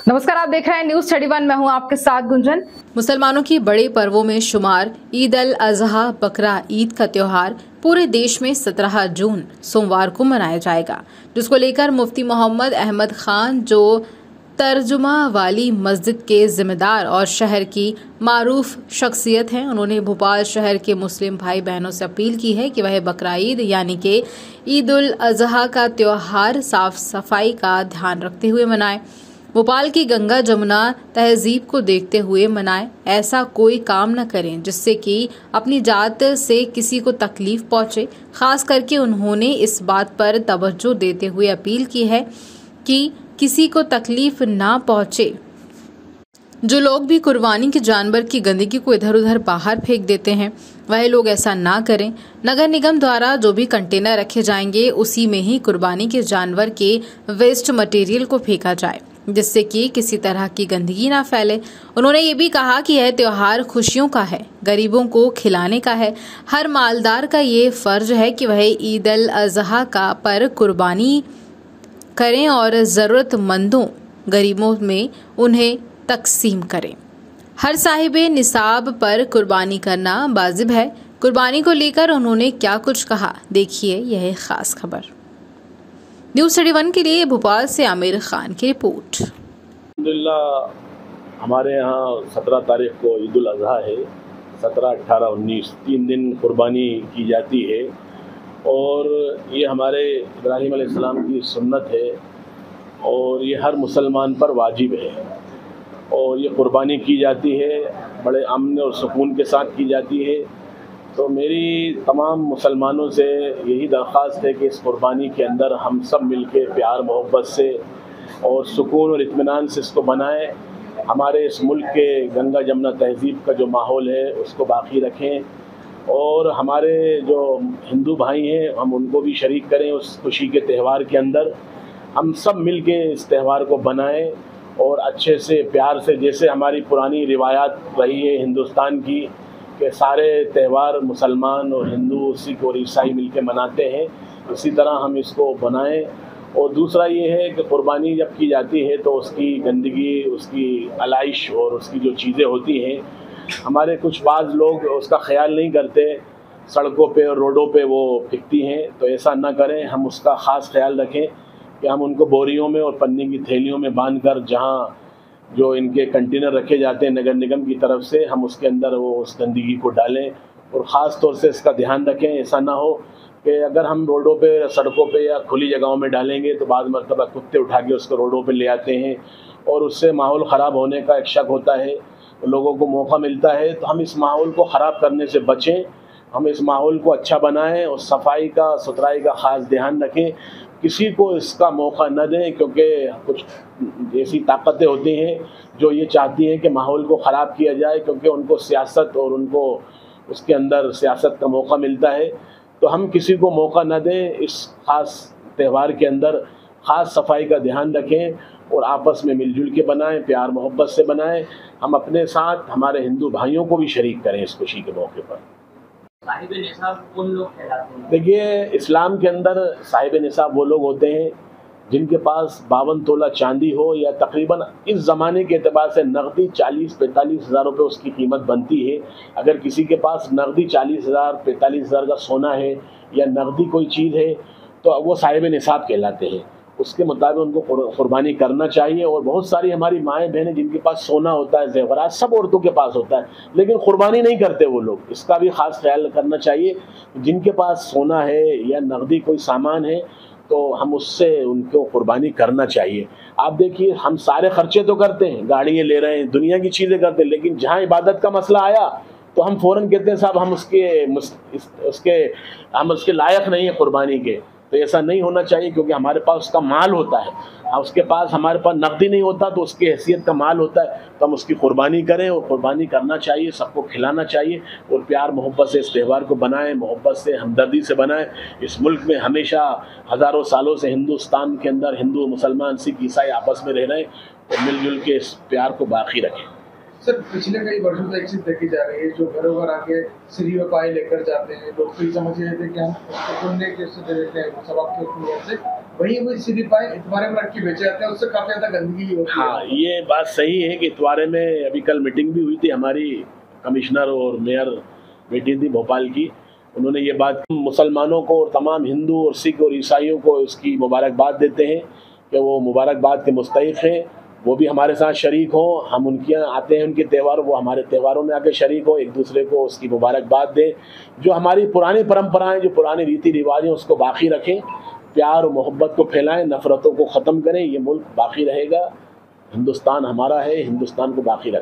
नमस्कार, आप देख रहे हैं न्यूज़ 31। मैं हूं आपके साथ गुंजन। मुसलमानों की बड़े पर्वों में शुमार ईद अल अजहा बकरा ईद का त्योहार पूरे देश में 17 जून सोमवार को मनाया जाएगा, जिसको लेकर मुफ्ती मोहम्मद अहमद खान, जो तर्जुमा वाली मस्जिद के जिम्मेदार और शहर की मारूफ शख्सियत हैं, उन्होंने भोपाल शहर के मुस्लिम भाई बहनों से अपील की है कि वह बकरा ईद यानी कि ईद उल अजहा का त्योहार साफ सफाई का ध्यान रखते हुए मनाएं। भोपाल की गंगा जमुना तहजीब को देखते हुए मनाएं। ऐसा कोई काम न करें जिससे कि अपनी जात से किसी को तकलीफ पहुंचे। खास करके उन्होंने इस बात पर तवज्जो देते हुए अपील की है कि किसी को तकलीफ ना पहुंचे। जो लोग भी कुर्बानी के जानवर की गंदगी को इधर उधर बाहर फेंक देते हैं, वह लोग ऐसा ना करें। नगर निगम द्वारा जो भी कंटेनर रखे जाएंगे, उसी में ही कुर्बानी के जानवर के वेस्ट मटेरियल को फेंका जाए, जिससे कि किसी तरह की गंदगी ना फैले। उन्होंने ये भी कहा कि यह त्योहार खुशियों का है, गरीबों को खिलाने का है। हर मालदार का ये फर्ज है कि वह ईद अल अजहा का पर कुर्बानी करें और जरूरतमंदों गरीबों में उन्हें तकसीम करें। हर साहिबे निसाब पर कुर्बानी करना वाजिब है। कुर्बानी को लेकर उन्होंने क्या कुछ कहा, देखिए यह खास खबर। न्यूज़ 31 के लिए भोपाल से आमिर खान की रिपोर्ट। अल्हम्दुलिल्लाह, हमारे यहाँ 17 तारीख को ईद उल अज़हा है। 17, 18, 19 3 दिन कुर्बानी की जाती है और ये हमारे इब्राहीम अलैहिस्सलाम की सुन्नत है और ये हर मुसलमान पर वाजिब है। और ये कुर्बानी की जाती है बड़े अमन और सुकून के साथ की जाती है। तो मेरी तमाम मुसलमानों से यही दरख्वास्त है कि इस कुर्बानी के अंदर हम सब मिलके प्यार मोहब्बत से और सुकून और इत्मीनान से इसको बनाएं। हमारे इस मुल्क के गंगा जमुना तहजीब का जो माहौल है उसको बाकी रखें और हमारे जो हिंदू भाई हैं हम उनको भी शरीक करें उस खुशी के त्यौहार के अंदर। हम सब मिलके इस त्यौहार को बनाएं और अच्छे से प्यार से, जैसे हमारी पुरानी रिवायात रही है हिंदुस्तान की कि सारे त्यौहार मुसलमान और हिंदू, सिख और ईसाई मिलके मनाते हैं, इसी तरह हम इसको बनाएं। और दूसरा ये है कि कुर्बानी जब की जाती है तो उसकी गंदगी, उसकी आलाइश और उसकी जो चीज़ें होती हैं, हमारे कुछ बाज़ लोग उसका ख्याल नहीं करते, सड़कों पे और रोडों पे वो फेंकती हैं। तो ऐसा ना करें, हम उसका ख़ास ख्याल रखें कि हम उनको बोरियों में और पन्नी की थैलियों में बांधकर जहाँ जो इनके कंटेनर रखे जाते हैं नगर निगम की तरफ से, हम उसके अंदर वो उस गंदगी को डालें। और ख़ास तौर से इसका ध्यान रखें, ऐसा ना हो कि अगर हम रोडों पे, सड़कों पे या खुली जगहों में डालेंगे तो बाद मरतबा कुत्ते उठा के उसको रोडों पे ले आते हैं और उससे माहौल ख़राब होने का एक शक होता है, लोगों को मौका मिलता है। तो हम इस माहौल को ख़राब करने से बचें, हम इस माहौल को अच्छा बनाएं और सफाई का, सुथराई का ख़ास ध्यान रखें। किसी को इसका मौका न दें, क्योंकि कुछ ऐसी ताकतें होती हैं जो ये चाहती हैं कि माहौल को ख़राब किया जाए, क्योंकि उनको सियासत और उनको उसके अंदर सियासत का मौका मिलता है। तो हम किसी को मौका न दें, इस ख़ास त्यौहार के अंदर ख़ास सफाई का ध्यान रखें और आपस में मिलजुल के बनाएं, प्यार मोहब्बत से बनाएं। हम अपने साथ हमारे हिंदू भाइयों को भी शरीक करें इस खुशी के मौके पर। साहिब निसाब कौन लोग कहलाते हैं? देखिए, इस्लाम के अंदर साहिब निसाब वो लोग होते हैं जिनके पास 52 तोला चांदी हो या तकरीबन इस ज़माने के एतबार से नकदी 40-45 हज़ार रुपये उसकी कीमत बनती है। अगर किसी के पास नकदी 40,000-45 हज़ार का सोना है या नकदी कोई चीज़ है तो वो साहिब निसाब कहलाते हैं। उसके मुताबिक उनको कुर्बानी करना चाहिए। और बहुत सारी हमारी माएँ बहनें जिनके पास सोना होता है, ज़ेवरात सब औरतों के पास होता है, लेकिन कुर्बानी नहीं करते वो लोग। इसका भी ख़ास ख्याल करना चाहिए। जिनके पास सोना है या नकदी कोई सामान है तो हम उससे उनको कुर्बानी करना चाहिए। आप देखिए, हम सारे खर्चे तो करते हैं, गाड़ियाँ ले रहे हैं, दुनिया की चीज़ें करते हैं, लेकिन जहाँ इबादत का मसला आया तो हम फ़ौरन कहते हैं साहब हम उसके लायक नहीं है कुर्बानी के। तो ऐसा नहीं होना चाहिए, क्योंकि हमारे पास उसका माल होता है। उसके पास, हमारे पास नकदी नहीं होता तो उसकी हैसियत का माल होता है, तो हम उसकी कुर्बानी करें और कुर्बानी करना चाहिए, सबको खिलाना चाहिए और प्यार मोहब्बत से इस त्यौहार को बनाएं, मोहब्बत से, हमदर्दी से बनाएं। इस मुल्क में हमेशा हज़ारों सालों से हिंदुस्तान के अंदर हिंदू, मुसलमान, सिख, ईसाई आपस में रह रहे हैं और मिलजुल के इस प्यार को बाकी रखें। सर, पिछले कई वर्षों से एक चीज़ देखी जा रही है, जो घरों घर आके श्री पाए लेकर जाते हैं, लोग तो ये समझ रहे थे कि हम उसको पुण्य के से दे देते हैं, सबक के से वही वो सिरिपाई इतवारे में रख के बेचे जाते हैं, उससे काफी ज्यादा गंदगी होती है। हाँ, ये बात सही है कि इतवारे में अभी कल मीटिंग भी हुई थी, हमारी कमिश्नर और मेयर मीटिंग थी भोपाल की। उन्होंने ये बात मुसलमानों को और तमाम हिंदू और सिख और ईसाइयों को इसकी मुबारकबाद देते हैं कि वो मुबारकबाद के मुस्तहिक हैं, वो भी हमारे साथ शरीक हों। हम उनके यहाँ आते हैं उनके त्यौहार, वो हमारे त्योहारों में आके शरीक हों, एक दूसरे को उसकी मुबारकबाद दें। जो हमारी पुरानी परंपराएं, जो पुरानी रीति रिवाज हैं, उसको बाकी रखें, प्यार और मोहब्बत को फैलाएं, नफ़रतों को ख़त्म करें। ये मुल्क बाकी रहेगा, हिंदुस्तान हमारा है, हिंदुस्तान को बाकी रखें।